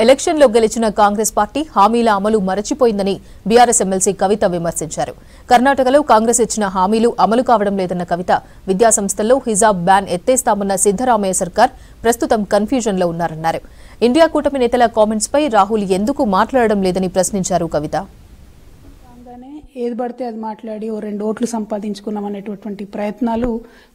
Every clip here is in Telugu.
ఎలక్షన్లో గెలిచిన కాంగ్రెస్ పార్టీ హామీల అమలు మరచిపోయిందని బీఆర్ఎస్ ఎమ్మెల్సీ కవిత విమర్శించారు. కర్ణాటకలో కాంగ్రెస్ ఇచ్చిన హామీలు అమలు కావడం లేదన్న కవిత విద్యాసంస్థల్లో హిజాబ్ బ్యాన్ ఎత్తేస్తామన్న సిద్దరామయ్య సర్కార్ ప్రస్తుతం కన్ఫ్యూజన్లో ఉన్నారన్నారు. ఇండియా కూటమి నేతల కామెంట్స్ పై రాహుల్ ఎందుకు మాట్లాడడం లేదని ప్రశ్నించారు కవిత. ఏది పడితే అది మాట్లాడి ఓ 2 ఓట్లు సంపాదించుకున్నాం అనేటటువంటి ప్రయత్నాలు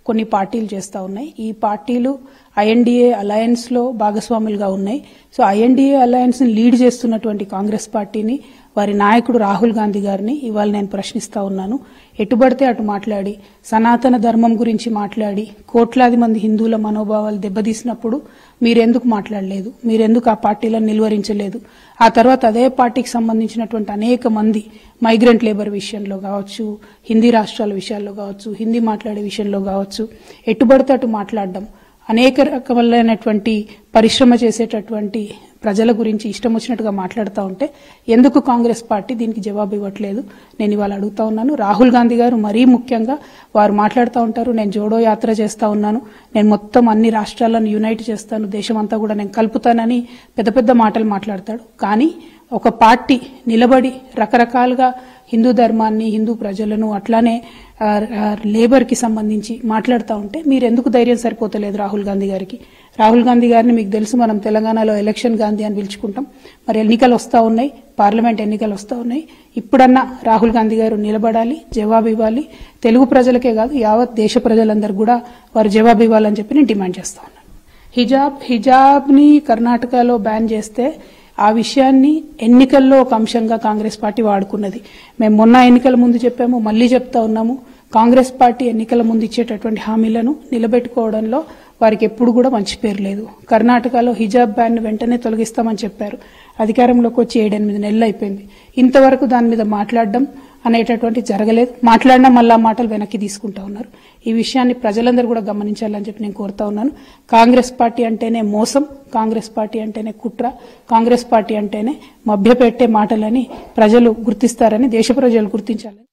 కొన్ని పార్టీలు చేస్తూ ఉన్నాయి. ఈ పార్టీలు ఐఎన్డీఏ అలయన్స్ లో భాగస్వాములుగా ఉన్నాయి. సో ఐఎన్డీఏ అలయన్స్ ని లీడ్ చేస్తున్నటువంటి కాంగ్రెస్ పార్టీని, వారి నాయకుడు రాహుల్ గాంధీ గారిని ఇవాళ నేను ప్రశ్నిస్తా ఉన్నాను. ఎటుబడితే అటు మాట్లాడి సనాతన ధర్మం గురించి మాట్లాడి కోట్లాది మంది హిందువుల మనోభావాలు దెబ్బతీసినప్పుడు మీరెందుకు మాట్లాడలేదు? మీరెందుకు ఆ పార్టీలను నిలువరించలేదు? ఆ తర్వాత అదే పార్టీకి సంబంధించినటువంటి అనేక మంది మైగ్రెంట్ లేబర్ విషయంలో కావచ్చు, హిందీ రాష్ట్రాల విషయాల్లో కావచ్చు, హిందీ మాట్లాడే విషయంలో కావచ్చు, ఎటుబడితే అటు మాట్లాడడం, అనేక రకములైనటువంటి పరిశ్రమ చేసేటటువంటి ప్రజల గురించి ఇష్టం వచ్చినట్టుగా మాట్లాడుతూ ఉంటే ఎందుకు కాంగ్రెస్ పార్టీ దీనికి జవాబు ఇవ్వట్లేదు? నేను ఇవాళ అడుగుతా ఉన్నాను. రాహుల్ గాంధీ గారు మరీ ముఖ్యంగా వారు మాట్లాడుతూ ఉంటారు, నేను జోడో యాత్ర చేస్తా ఉన్నాను, నేను మొత్తం అన్ని రాష్ట్రాలను యునైట్ చేస్తాను, దేశమంతా కూడా నేను కలుపుతానని పెద్ద పెద్ద మాటలు మాట్లాడతాడు. కానీ ఒక పార్టీ నిలబడి రకరకాలుగా హిందూ ధర్మాన్ని, హిందూ ప్రజలను, అట్లానే లేబర్ కి సంబంధించి మాట్లాడుతూ ఉంటే మీరెందుకు ధైర్యం సరిపోతలేదు రాహుల్ గాంధీ గారికి? రాహుల్ గాంధీ గారిని మీకు తెలుసు, మనం తెలంగాణలో ఎలక్షన్ గాంధీ అని పిలుచుకుంటాం. మరి ఎన్నికలు వస్తూ ఉన్నాయి, పార్లమెంట్ ఎన్నికలు వస్తూ ఉన్నాయి. ఇప్పుడన్నా రాహుల్ గాంధీ గారు నిలబడాలి, జవాబు ఇవ్వాలి. తెలుగు ప్రజలకే కాదు యావత్ దేశ ప్రజలందరూ కూడా వారు జవాబు ఇవ్వాలని చెప్పి నేను డిమాండ్ చేస్తా ఉన్నాను. హిజాబ్ ని కర్ణాటకలో బ్యాన్ చేస్తే ఆ విషయాన్ని ఎన్నికల్లో ఒక అంశంగా కాంగ్రెస్ పార్టీ వాడుకున్నది. మేము మొన్న ఎన్నికల ముందు చెప్పాము, మళ్లీ చెప్తా ఉన్నాము. కాంగ్రెస్ పార్టీ ఎన్నికల ముందు ఇచ్చేటటువంటి హామీలను నిలబెట్టుకోవడంలో వారికి ఎప్పుడు కూడా మంచి పేరు లేదు. కర్ణాటకలో హిజాబ్ బ్యాన్ వెంటనే తొలగిస్తామని చెప్పారు. అధికారంలోకి వచ్చి 7-8 నెలలు అయిపోయింది. ఇంతవరకు దాని మీద మాట్లాడడం అనేటటువంటి జరగలేదు. మాట్లాడినా మళ్ళా మాటలు వెనక్కి తీసుకుంటా ఉన్నారు. ఈ విషయాన్ని ప్రజలందరూ కూడా గమనించాలని చెప్పి నేను కోరుతా ఉన్నాను. కాంగ్రెస్ పార్టీ అంటేనే మోసం, కాంగ్రెస్ పార్టీ అంటేనే కుట్ర, కాంగ్రెస్ పార్టీ అంటేనే మభ్యపెట్టే మాటలని ప్రజలు గుర్తిస్తారని, దేశ ప్రజలు గుర్తించాలని